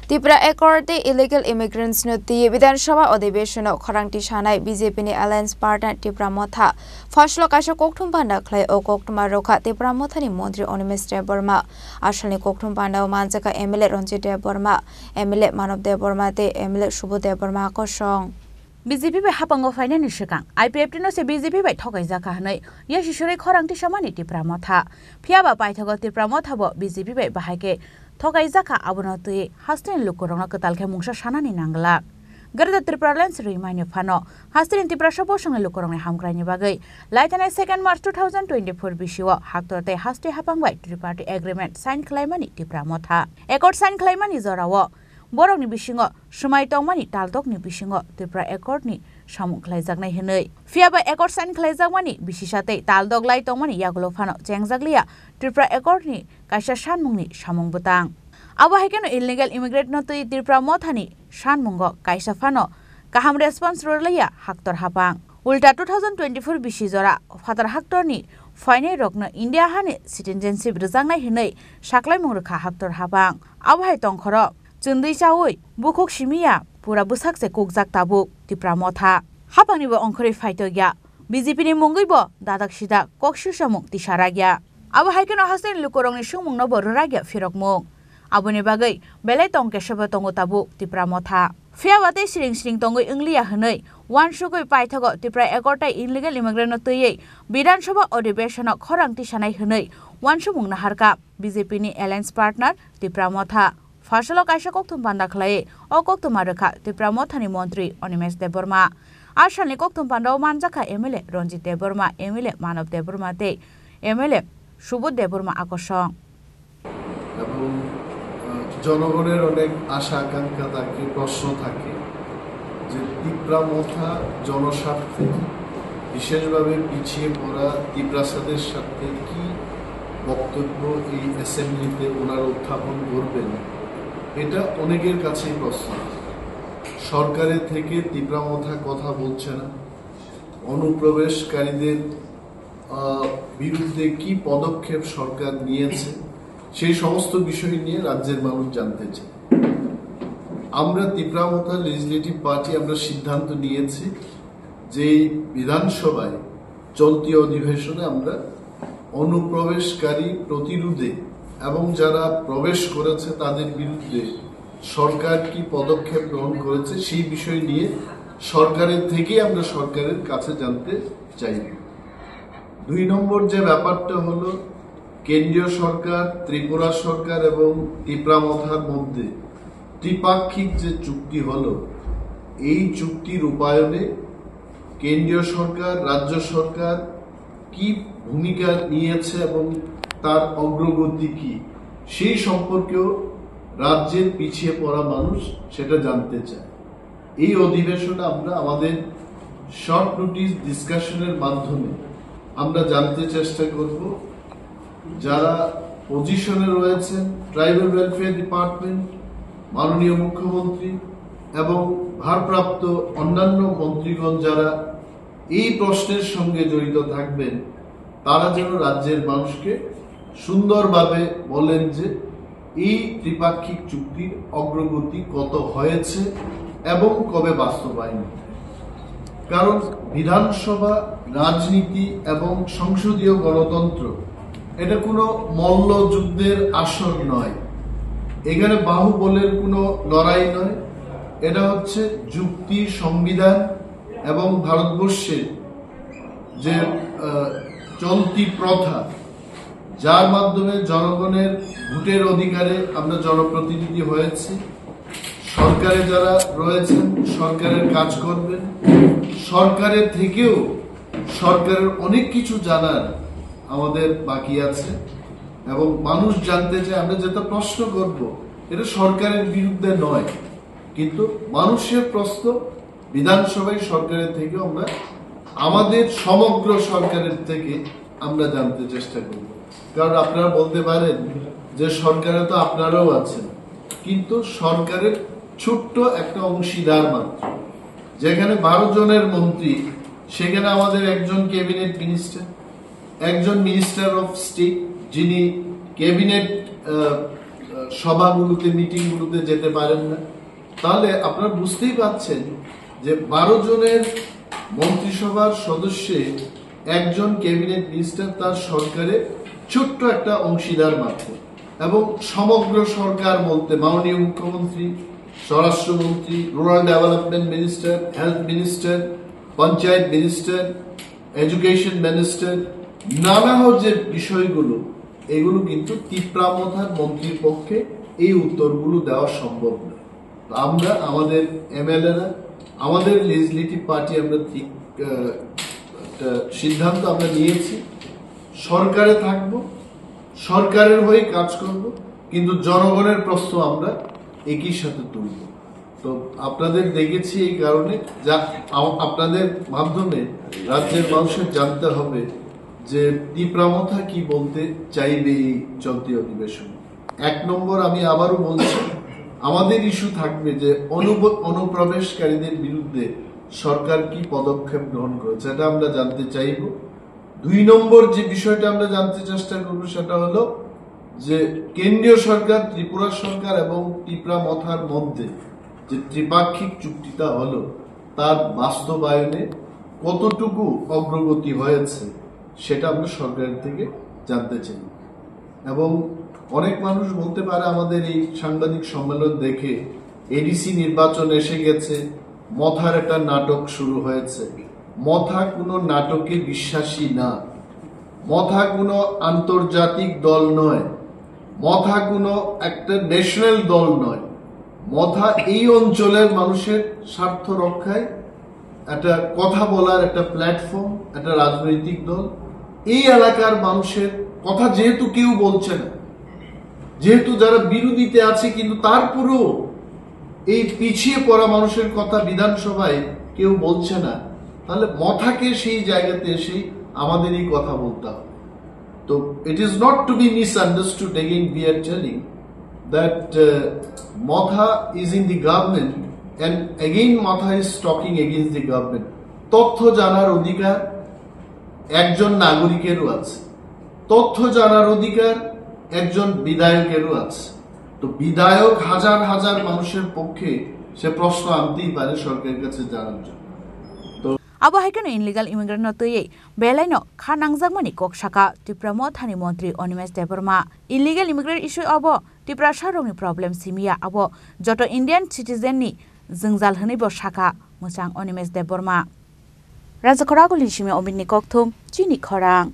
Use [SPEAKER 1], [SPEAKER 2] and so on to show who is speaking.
[SPEAKER 1] Tripura accord illegal immigrants नुती विधानसभा अधिवेशन खरांगटी सानाय BJP नि अलायंस पार्टनर त्रिपुरा मोथा फसलो काशो कोकठुम पांडा खलाय ओ कोकठुमा रोखा त्रिपुरा मोथानि मंत्री अनिमेश देबबर्मा आसलनि कोकठुम पांडाव मानजाका एमएलए रंजित देबबर्मा एमएलए मानव देबबर्मा ते एमएलए सुबोध देबबर्मा आकर्षण
[SPEAKER 2] बीजेपी बै हापांगो फाइनानि सिगां आईपीएफटी नो से बीजेपी बै ठगाय जाका हनै या शिशोरै खरांगटी समानि त्रिपुरा मोथा फियाबा पाइथगो त्रिपुरा मोथाबो बीजेपी बै बाहायके ठगाय जाका आबनतुय हास्टेन लुकुरंना कतालखे मुंसा सानानि नांगला गरदा त्रिपुरा लेन्स रिमाइनो फानो हास्टेन त्रिपुरा सबोसंनि लुकुरंनि हामग्रायनि बागै लाइथानाय 2 मार्च 2024 बिसिव हाक्तरते हास्टे हापांबाय त्रिपार्टी एग्रीमेंट साइन खालायमानि त्रिपुरा मोथा एकॉर्ड साइन खालायमानि जराव बरकनि बिसिङो समाय तंमानि तालदकनि बिसिङो त्रिपुरा एकॉर्डनि सामुं खालायजागनाय हनै फियाबा एकॉर्ड साइन खालायजागमानि बिसिसाते तालदक लाइ तंमानि यागलो फानो जेंजागलिया त्रिपुरा एकॉर्डनि कायसा सानमुंनि सामुं बुतां आबहायकेनो इलीगल इमिग्रेट नतुय त्रिपुरा मोथानि सानमुंगो कायसा फानो काहाम रेसपन्स रोलैया हाक्तर हापां उल्टा 2024 बिसि जरा फादर हाक्तरनि फाइने रकनो इंडिया हानि सिटिजेनशिप रजांनाय हनै साख्लाय मुंरखा हाक्तर हापां आबहाय तंखर चुन्दै चावै बुखक सिमिया पुरा बुसाकसे कोकजाक ताबुक त्रिपुरा मोथा हापांनिबो अंखरै फाइतो गया बीजेपी नि मंगैबो दादाक सिदा कक्सु सामुं तिसारा गया आबहायकेनो हासेन लुकुरंनि सुमुंनो बररा गया फिरकमुं आबुनि बागै बेलाय तंके सबो तंगो ताबुक त्रिपुरा मोथा फियाबाते सिरिं सिरिं तंगै इंलिया हनै वानसुगै पाइथगो त्रिपुरा एकॉर्डटाय इलीगल इमिग्रेंट तैयै विधानसभा अधिवेशन खरांगटी सानाय हनै वानसुमुं नाहारका बीजेपी नि अलायंस पार्टनर त्रिपुरा मोथा फसलो कायसा कोकठुम पांडा खलाये ओ कोकठुमा रोखा त्रिपुरा मोथानि मंत्री अनिमेश देबबर्मा आसालनि कोकठुम पांडाव मानजाका एमएलए रंजित देबबर्मा एमएलए मानव देबबर्मा ते एमएलए सुबोध देबबर्मा आकर्षण
[SPEAKER 3] এবং জনগণের অনেক আশা আকাঙ্ক্ষা থাকে প্রশ্ন থাকে যে ত্রিপুরা মোথা জনস্বার্থে বিশেষভাবে পিছিয়ে পড়া ত্রিপুরাসাদের সাথে কি বক্তব্য এই অ্যাসেম্বলিতে ওনারা উত্থাপন করবেন এটা অনেকের কাছেই প্রশ্ন সরকারের থেকে ত্রিপুরা মোথা কথা বলছে না অনুপ্রবেশকারীদের বিরুদ্ধে কি পদক্ষেপ সরকার নিয়েছে সেই সমস্ত বিষয় নিয়ে রাজ্যের মানুষ জানতে চায় আমরা ত্রিপুরা মোথা লেজিসলেটিভ পার্টি আমরা সিদ্ধান্ত নিয়েছি যে বিধানসভায় চলতি অধিবেশনে আমরা অনুপ্রবেশকারী প্রতিরোধে এবং যারা প্রবেশ করেছে তাদের বিরুদ্ধে সরকার কি পদক্ষেপ গ্রহণ করেছে সেই বিষয় নিয়ে সরকারের থেকে আমরা সরকারের কাছে জানতে চাই 2 নম্বর যে ব্যাপারটা হলো কেন্দ্রীয় সরকার ত্রিপুরা সরকার এবং ত্রিপুরা মোথার মধ্যে ত্রিপাক্ষিক যে চুক্তি হলো এই চুক্তি রূপায়ণে কেন্দ্রীয় সরকার রাজ্য সরকার কি ভূমিকা নিয়েছে এবং তার অগ্রগতি কি সেই সম্পর্কেও রাজ্যের পিছিয়ে পড়া মানুষ সেটা জানতে চায় এই অধিবেশনে আমরা আমাদের শর্ট নোটিস ডিসকাশনের মাধ্যমে আমরা জানতে চেষ্টা করব যারা পজিশনে রয়েছেন ট্রাইবাল ওয়েলফেয়ার ডিপার্টমেন্ট মাননীয় মুখ্যমন্ত্রী এবং ভারপ্রাপ্ত অন্যান্য মন্ত্রীগণ যারা এই প্রশ্নের সঙ্গে জড়িত থাকবেন তারা যেন রাজ্যের মানুষকে সুন্দরভাবে বলেন যে এই ত্রিপাক্ষিক চুক্তির অগ্রগতি কত হয়েছে এবং কবে বাস্তবায়ন কারণ বিধানসভা রাজনীতি এবং সংসদীয় গণতন্ত্র এটা কোনো মল্লযুদ্ধের আসর নয় এখানে বাহুবলের কোনো লড়াই নয় এটা হচ্ছে যুক্তি সংবিধান এবং ভারতবর্ষের যে চলতি প্রথা যার মাধ্যমে জনগণের ভোটের অধিকারে আমরা জনপ্রতিনিধি হয়েছি সরকারে যারা রয়েছেন সরকারের কাজ করবেন সরকারের থেকেও সরকারের অনেক কিছু জানার আমাদের বাকি আছে এবং মানুষ জানতে চায় আমরা যেটা প্রশ্ন করব এটা সরকারের বিরুদ্ধে নয় কিন্তু মানুষের প্রশ্ন বিধানসভায় সরকারের থেকে আমরা আমাদের সমগ্র সরকারের থেকে আমরা জানতে চেষ্টা করব কারণ আপনারা বলতে পারেন যে সরকারে তো আপনারাও আছেন কিন্তু সরকারের ছোট্ট একটা অংশীদার মাত্র যেখানে 12 জনের মন্ত্রী সেখানে আমাদের একজন ক্যাবিনেট মিনিস্টার একজন মিনিস্টার অফ স্টেট যিনি ক্যাবিনেট সভাগুলোতে মিটিংগুলোতে যেতে পারেন না, তাহলে আপনারা বুঝতেই পারছেন যে 12 জনের মন্ত্রিসভার সদস্যে একজন ক্যাবিনেট মিনিস্টার তার সরকারের ছোট্ট একটা অংশীদার মাত্র, এবং সমগ্র সরকার বলতে মাননীয় মুখ্যমন্ত্রী, স্বরাষ্ট্রমন্ত্রী, rural development minister, health minister, panchayat minister, education minister, নানা যে বিষয়গুলো, এগুলো কিন্তু তিপ্রামথার মন্ত্রীর পক্ষে এই উত্তরগুলো দেওয়া সম্ভব নয়। আমরা আমাদের এমএলএরা, আমাদের লেজিসলেটিভ পার্টি আমরা একটা সিদ্ধান্ত আমরা নিয়েছি, সরকারে থাকব, সরকারের হয়ে কাজ করব, কিন্তু জনগণের প্রশ্ন আমরা একই সাথে তুলব। তো আপনাদের দেখেছি এই কারণে, যা আপনাদের মাধ্যমে রাজ্যের মানুষের জানতে হবে যে তিপ্রামথা কি বলতে চাইবে এই চলতি অধিবেশনে। 1 নম্বর, আমি আবারও বলছি, আমাদের ইস্যু থাকবে যে অনুপ্রবেশকারীদের বিরুদ্ধে সরকার কি পদক্ষেপ গ্রহণ করেছে, এটা আমরা জানতে চাইব। 2 নম্বর যে বিষয়টা আমরা জানতে চেষ্টা করব সেটা হলো যে কেন্দ্রীয় সরকার, ত্রিপুরা সরকার এবং তিপ্রামথার মধ্যে যে ত্রিপাক্ষিক চুক্তিটা হলো তার বাস্তবায়নে কতটুকু অগ্রগতি হয়েছে সেটা আমরা সরকারের থেকে জানতে চাই। এবং অনেক মানুষ বলতে পারে আমাদের এই সাংবাদিক সম্মেলন দেখে এডিসি নির্বাচন এসে গেছে, মথার একটা নাটক শুরু হয়েছে। মথা কোনো নাটকে বিশ্বাসী না, মথা কোনো আন্তর্জাতিক দল নয়, মথা কোনো একটা ন্যাশনাল দল নয়। মথা এই অঞ্চলের মানুষের স্বার্থ রক্ষায় একটা কথা বলার একটা প্ল্যাটফর্ম, একটা রাজনৈতিক দল। এই এলাকার মানুষের কথা যেহেতু কেউ বলছে না, যেহেতু যারা বিরোধীতে আছে, কিন্তু তারপরেও এই পিছিয়ে পড়া মানুষের কথা বিধানসভায় কেউ বলছে না, তাহলে মথাকে সেই জায়গাতে এসে আমাদের এই কথা বলতে হবে। তো it is not to be misunderstood, again we are telling that Matha is in the government and again Matha is talking against the government. তথ্য জানার অধিকার একজন নাগরিকেরও আছে, তথ্য জানার অধিকার একজন বিধায়কেরও আছে। তো বিধায়ক হাজার হাজার মানুষের পক্ষে সে প্রশ্ন আনতেই পারে সরকারের কাছে জানার জন্য।
[SPEAKER 2] Abo haikeno illegal immigrant no tuye belaino khanangjagmani kokshaka tipramothani mantri Onimesh Deborma illegal immigrant issue abo tipra sharongni problem simia abo joto Indian citizen ni jwngjal hni bo shaka musang Onimesh Deborma Rajakhoraguli simi obinni kokthum chini khorang